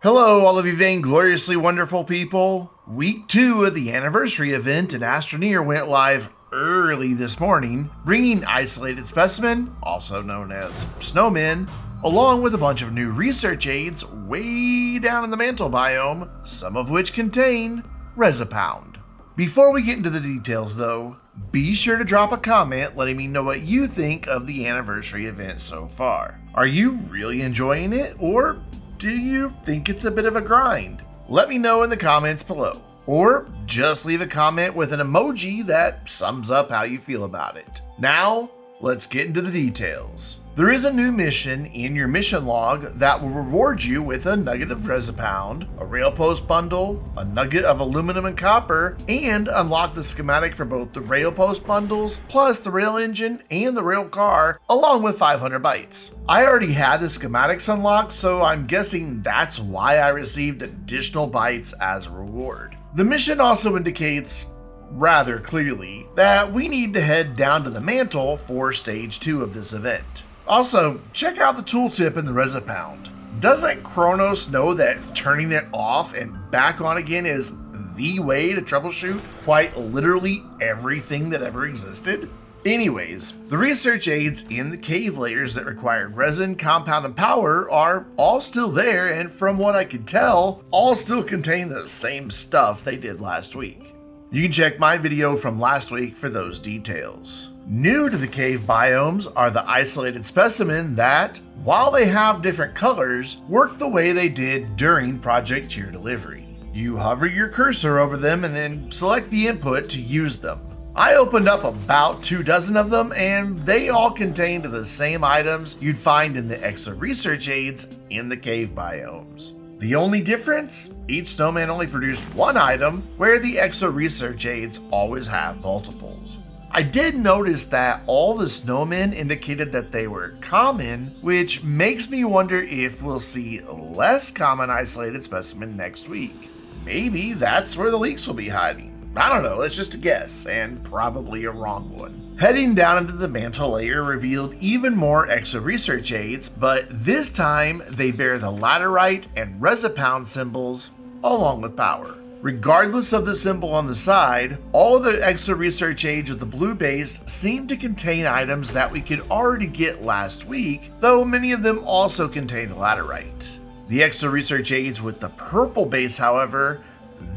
Hello, all of you vaingloriously wonderful people. Week 2 of the anniversary event in Astroneer went live early this morning, bringing Ice-olated specimen, also known as snowmen, along with a bunch of new research aids way down in the Mantle biome, some of which contain Resipound. Before we get into the details though, be sure to drop a comment letting me know what you think of the anniversary event so far. Are you really enjoying it, or do you think it's a bit of a grind? Let me know in the comments below, or just leave a comment with an emoji that sums up how you feel about it. Now, let's get into the details. There is a new mission in your mission log that will reward you with a nugget of Resipound, a rail post bundle, a nugget of aluminum and copper, and unlock the schematic for both the rail post bundles, plus the rail engine and the rail car, along with 500 bytes. I already had the schematics unlocked, so I'm guessing that's why I received additional bytes as a reward. The mission also indicates rather clearly that we need to head down to the Mantle for stage 2 of this event. Also, check out the tooltip in the Resipound. Doesn't Kronos know that turning it off and back on again is the way to troubleshoot quite literally everything that ever existed? Anyways, the research aids in the cave layers that required resin, compound, and power are all still there, and from what I could tell, all still contain the same stuff they did last week. You can check my video from last week for those details. New to the cave biomes are the isolated specimen that, while they have different colors, work the way they did during Project Tier Delivery. You hover your cursor over them and then select the input to use them. I opened up about 24 of them, and they all contained the same items you'd find in the EXO Research Aids in the cave biomes. The only difference? Each snowman only produced one item, where the EXO Research Aids always have multiples. I did notice that all the snowmen indicated that they were common, which makes me wonder if we'll see less common isolated specimen next week. Maybe that's where the leaks will be hiding. I don't know, it's just a guess, and probably a wrong one. Heading down into the Mantle layer revealed even more EXO Research Aids, but this time they bear the laterite and Resipound symbols along with power. Regardless of the symbol on the side, all of the EXO Research Aids with the blue base seem to contain items that we could already get last week, though many of them also contain laterite. The EXO Research Aids with the purple base, however,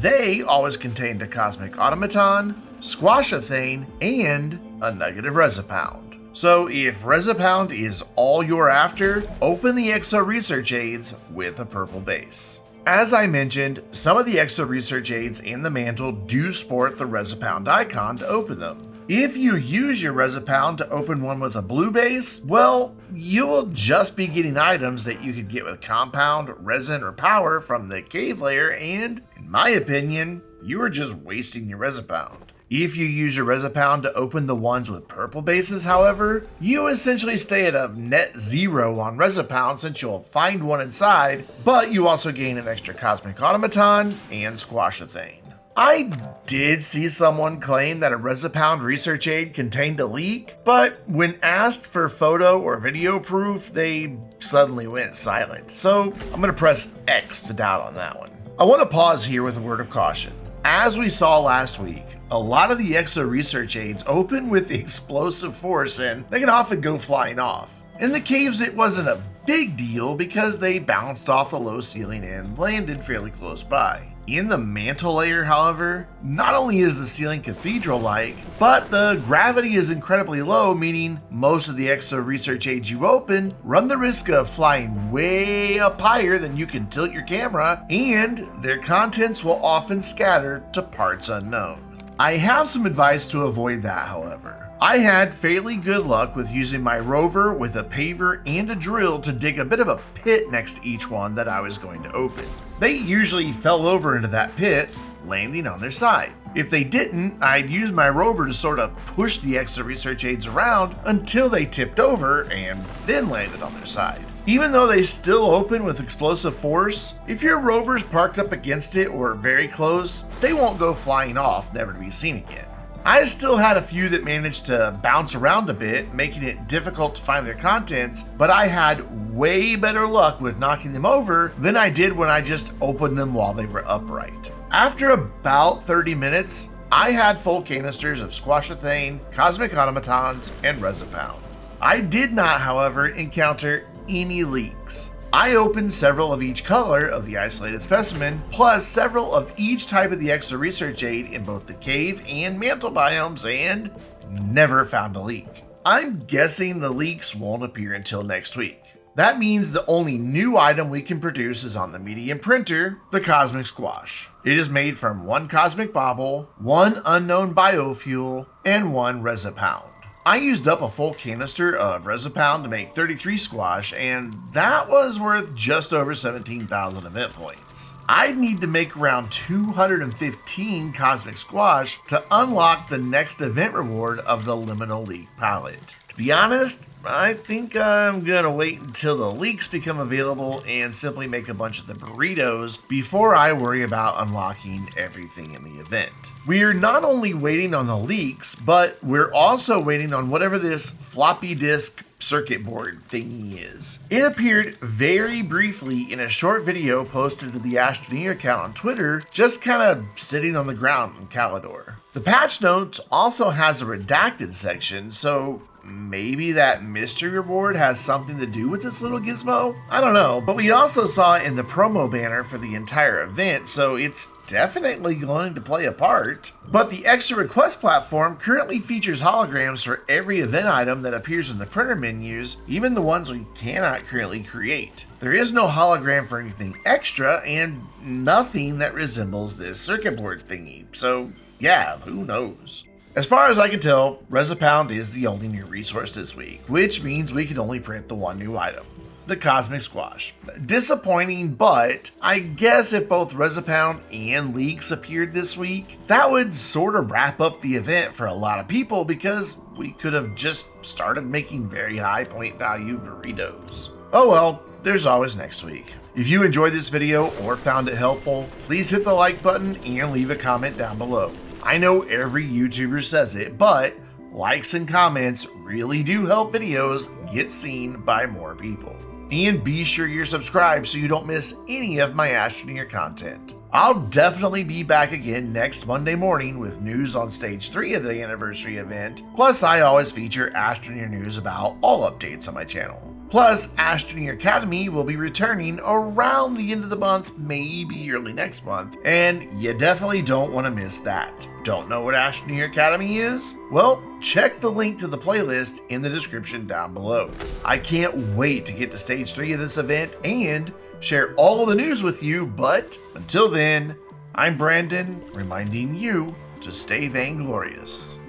they always contained a cosmic automaton, squashathane, and a nugget of Resipound. So if Resipound is all you're after, open the EXO Research Aids with a purple base. As I mentioned, some of the EXO Research Aids in the Mantle do sport the Resipound icon to open them. If you use your Resipound to open one with a blue base, well, you will just be getting items that you could get with compound, resin, or power from the cave layer, and, in my opinion, you are just wasting your Resipound. If you use your Resipound to open the ones with purple bases, however, you essentially stay at a net 0 on Resipound since you'll find one inside, but you also gain an extra cosmic automaton and squashathane. I did see someone claim that a Resipound research aid contained a leak, but when asked for photo or video proof, they suddenly went silent. So I'm going to press X to doubt on that one. I want to pause here with a word of caution. As we saw last week, a lot of the EXO Research Aids open with the explosive force, and they can often go flying off. In the caves, it wasn't a big deal because they bounced off the low ceiling and landed fairly close by. In the Mantle layer, however, not only is the ceiling cathedral-like, but the gravity is incredibly low, meaning most of the EXO Research Aids you open run the risk of flying way up higher than you can tilt your camera, and their contents will often scatter to parts unknown. I have some advice to avoid that, however. I had fairly good luck with using my rover with a paver and a drill to dig a bit of a pit next to each one that I was going to open. They usually fell over into that pit, landing on their side. If they didn't, I'd use my rover to sort of push the EXO Research Aids around until they tipped over and then landed on their side. Even though they still open with explosive force, if your rover's parked up against it or very close, they won't go flying off, never to be seen again. I still had a few that managed to bounce around a bit, making it difficult to find their contents, but I had way better luck with knocking them over than I did when I just opened them while they were upright. After about 30 minutes, I had full canisters of Squashathane, Cosmic Automatons, and Resipound. I did not, however, encounter any leaks. I opened several of each color of the isolated specimen, plus several of each type of the EXO Research Aid in both the cave and mantle biomes, and never found a leak. I'm guessing the leaks won't appear until next week. That means the only new item we can produce is on the medium printer, the Cosmic Squash. It is made from 1 Cosmic Bobble, 1 unknown biofuel, and 1 Resipound. I used up a full canister of Resipound to make 33 squash, and that was worth just over 17,000 event points. I'd need to make around 215 Cosmic Squash to unlock the next event reward of the Liminal Leak palette. To be honest, I think I'm gonna wait until the leaks become available and simply make a bunch of the burritos before I worry about unlocking everything in the event. We're not only waiting on the leaks, but we're also waiting on whatever this floppy disk circuit board thingy is. It appeared very briefly in a short video posted to the Astroneer account on Twitter, just kind of sitting on the ground in Calidor. The patch notes also has a redacted section, so maybe that mystery reward has something to do with this little gizmo? I don't know, but we also saw it in the promo banner for the entire event, so it's definitely going to play a part. But the extra request platform currently features holograms for every event item that appears in the printer menus, even the ones we cannot currently create. There is no hologram for anything extra, and nothing that resembles this circuit board thingy, so yeah, who knows? As far as I can tell, Resipound is the only new resource this week, which means we can only print the one new item, the Cosmic Squash. Disappointing, but I guess if both Resipound and leaks appeared this week, that would sort of wrap up the event for a lot of people because we could have just started making very high point value burritos. Oh well, there's always next week. If you enjoyed this video or found it helpful, please hit the like button and leave a comment down below. I know every YouTuber says it, but likes and comments really do help videos get seen by more people. And be sure you're subscribed so you don't miss any of my Astroneer content. I'll definitely be back again next Monday morning with news on Stage 3 of the anniversary event, plus I always feature Astroneer news about all updates on my channel. Plus, Astroneer Academy will be returning around the end of the month, maybe early next month, and you definitely don't want to miss that. Don't know what Astroneer Academy is? Well, check the link to the playlist in the description down below. I can't wait to get to Stage 3 of this event and share all of the news with you, but until then, I'm Brandon, reminding you to stay vainglorious.